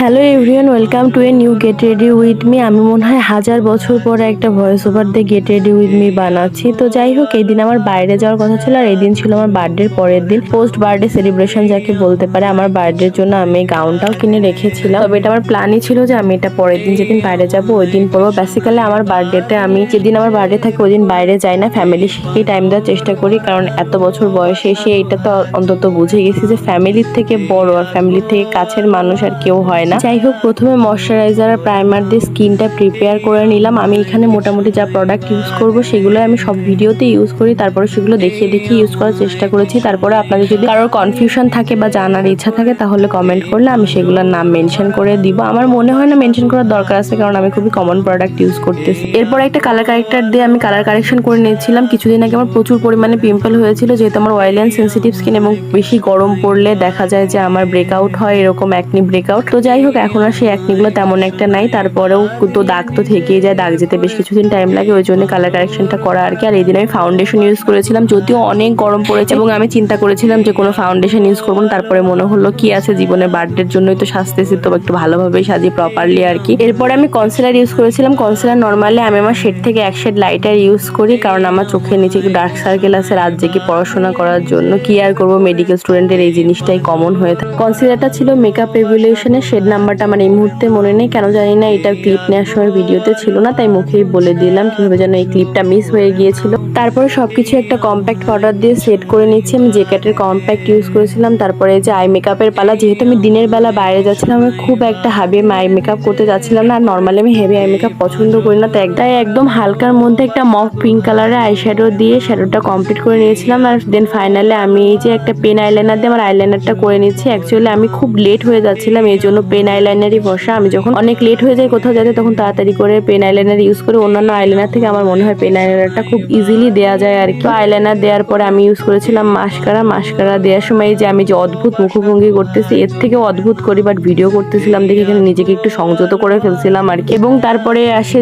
Hello everyone, welcome to a new get ready with me. আমি মনে হয় 1000 বছর পরে একটা ভয়েস ওভার দিয়ে গেট রেডি উইথ মি বানাচ্ছি। তো যাই হোক, এই দিন আমার বাইরে যাওয়ার কথা ছিল, আর এই দিন ছিল আমার বার্থডের পরের দিন, পোস্ট বার্থডে সেলিব্রেশন যাকে বলতে পারে। আমার বার্থডের জন্য আমি গাউনটাও কিনে রেখেছিলাম, তবে এটা আমার প্ল্যানই ছিল যে আমি এটা পরের দিন যেদিন বাইরে যাব ওই দিন পরবো। বেসিক্যালি আমার বার্থডেতে আমি যেদিন আমার বার্থডে থাকে ওই দিন বাইরে যাই না, ফ্যামিলিকেই টাইম দেওয়ার চেষ্টা করি, কারণ এত বছর বয়সে এসে এটা তো অন্তত বুঝে গেছি যে ফ্যামিলির থেকে বড় আর ফ্যামিলির থেকে কাছের মানুষ আর কেউ হয় না। যাই হোক, প্রথমে ময়শ্চারাইজার আর প্রাইমার দিয়ে স্কিনটা প্রিপেয়ার করে নিলাম। আমি এখানে মোটামুটি যা প্রোডাক্ট ইউজ করব সেগুলো আমি সব ভিডিওতে ইউজ করি, তারপরে সেগুলো দেখিয়ে ইউজ করার চেষ্টা করেছি। তারপরে আপনাদের যদি কারোর কনফিউশন থাকে বা জানার ইচ্ছা থাকে তাহলে কমেন্ট করলে আমি সেগুলোর নাম মেনশন করে দিব। আমার মনে হয় না মেনশন করার দরকার আছে, কারণ আমি খুবই কমন প্রোডাক্ট ইউজ করতেছি। এরপর একটা কালার কারেক্টার দিয়ে আমি কালার কারেকশন করে নিয়েছিলাম। কিছুদিন আগে আমার প্রচুর পরিমাণে পিম্পল হয়েছিল, যেহেতু আমার অয়েল অ্যান্ড সেন্সিটিভ স্কিন, এবং বেশি গরম পড়লে দেখা যায় যে আমার ব্রেকআউট হয়, এরকম অ্যাকনি ব্রেকআউট। তো যাই হোক, এখন আর সেই অ্যাকনিগুলো তেমন একটা নাই, তারপরেও তো দাগ তো থেকেই যায়, দাগ যেতে বেশ কিছুদিন টাইম লাগে, ওই জন্য কালার কারেকশনটা করা আর কি। আর এই দিন আমি ফাউন্ডেশন ইউজ করেছিলাম, যদিও অনেক গরম পড়েছে এবং আমি চিন্তা করেছিলাম যে কোনো ফাউন্ডেশন ইউজ করবো না, তারপরে মনে হলো কি আছে, জীবনের বার্থডের জন্যই তো সাজতেছি, তো একটু ভালোভাবেই সাজি প্রপারলি আর কি। এরপরে আমি কনসিলার ইউজ করেছিলাম। কনসিলার নর্মালি আমি আমার শেড থেকে এক শেড লাইটার ইউজ করি, কারণ আমার চোখের নিচে একটু ডার্ক সার্কেল আছে রাত জেগে পড়াশোনা করার জন্য। কি আর করবো, মেডিকেল স্টুডেন্টের এই জিনিসটাই কমন হয়ে থাকে। কনসিলারটা ছিল মেকআপ রেভলিউশনের, শেড নাম্বারটা আমার এই মুহূর্তে মনে নেই, কেন জানি না, এটা ক্লিপ নেওয়ার সময় ভিডিওতে ছিল না, তাই মুখেই বলে দিলাম, কিভাবে যেন এই ক্লিপটা মিস হয়ে গিয়েছিল। তারপরে সবকিছু একটা কম্প্যাক্ট পাউডার দিয়ে সেট করে নিচ্ছি। আমি জেকেটের কম্প্যাক্ট ইউজ করেছিলাম। তারপরে যে আই মেকআপের পালা, যেহেতু আমি দিনের বেলা বাইরে যাচ্ছিলাম, আমি খুব একটা হাবি আই মেকআপ করতে যাচ্ছিলাম না, আর নর্মালি আমি হেভি আই মেকআপ পছন্দ করি না, তাই একদম হালকার মধ্যে একটা মফ পিঙ্ক কালারের আই শ্যাডো দিয়ে শ্যাডোটা কমপ্লিট করে নিয়েছিলাম। আর দেন ফাইনালি আমি এই যে একটা পেন আইলাইনার দিয়ে আমার আইলাইনারটা করে নিচ্ছি। অ্যাকচুয়ালি আমি খুব লেট হয়ে যাচ্ছিলাম, এই জন্য পেন আইলাইনারই বসা। আমি যখন অনেক লেট হয়ে যায় কোথাও যেতে, তখন তাড়াতাড়ি করে পেন আইলাইনার ইউজ করে। অন্যান্য আইলাইনার থেকে আমার মনে হয় পেন আইলাইনারটা খুব ইজিলি দেওয়া যায় আর কি। আইলাইনার দেওয়ার পরে আমি ইউজ করেছিলাম মাস্কারা দেওয়ার সময় যে আমি যে অদ্ভুত মুখভঙ্গি করতেছি, এর থেকেও অদ্ভুত করি, বাট ভিডিও করতেছিলাম দেখে এখানে নিজেকে একটু সংযত করে ফেলছিলাম আর কি। এবং তারপরে আসে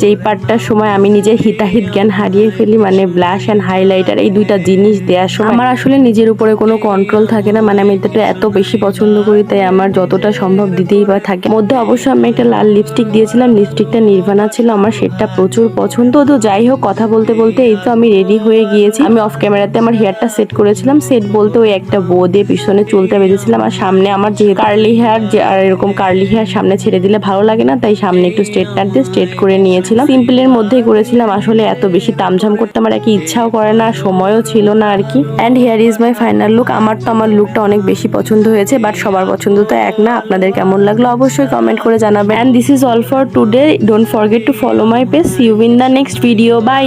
যেই পার্টটার সময় আমি নিজের হিতাহিত জ্ঞান হারিয়ে ফেলি, মানে ব্লাশ অ্যান্ড হাইলাইটার, এই দুইটা জিনিস দেওয়ার সময় আমার আসলে নিজের উপরে কোনো কন্ট্রোল থাকে না, মানে আমি এটা এত বেশি পছন্দ করি, তাই আমার যতটা সম্ভব দিতেই বা থাকে। মধ্যে অবশ্য আমি একটা লাল লিপস্টিক দিয়েছিলাম, লিপস্টিকটা নির্ভানা ছিল, আমার সেটটা প্রচুর পছন্দ। তো যাই হোক, কথা বলতে বলতে এই তো আমি রেডি হয়ে গিয়েছি। আমি অফ ক্যামেরাতে আমার হেয়ারটা সেট করেছিলাম, সেট বলতে ওই একটা বো দিয়ে পিছনে চুলটা বেঁধেছিলাম, আর সামনে আমার যে কার্লি হেয়ার, আর এরকম কার্লি হেয়ার সামনে ছেড়ে দিলে ভালো লাগে না, তাই সামনে একটু স্ট্রেটনার দিয়ে স্ট্রেট করে নিয়েছিলাম। সিম্পলের মধ্যেই করেছিলাম, আসলে এত বেশি তামঝাম করতে আমার একই ইচ্ছাও করে না, সময়ও ছিল না আর কি। And here is my final look. আমার লুকটা অনেক বেশি পছন্দ হয়েছে, বাট সবার পছন্দ তো এক না। আপনাদের কেমন লাগলো অবশ্যই কমেন্ট করে জানাবেন। And this is all for today. Don't forget to follow my page. See you in the next video. By.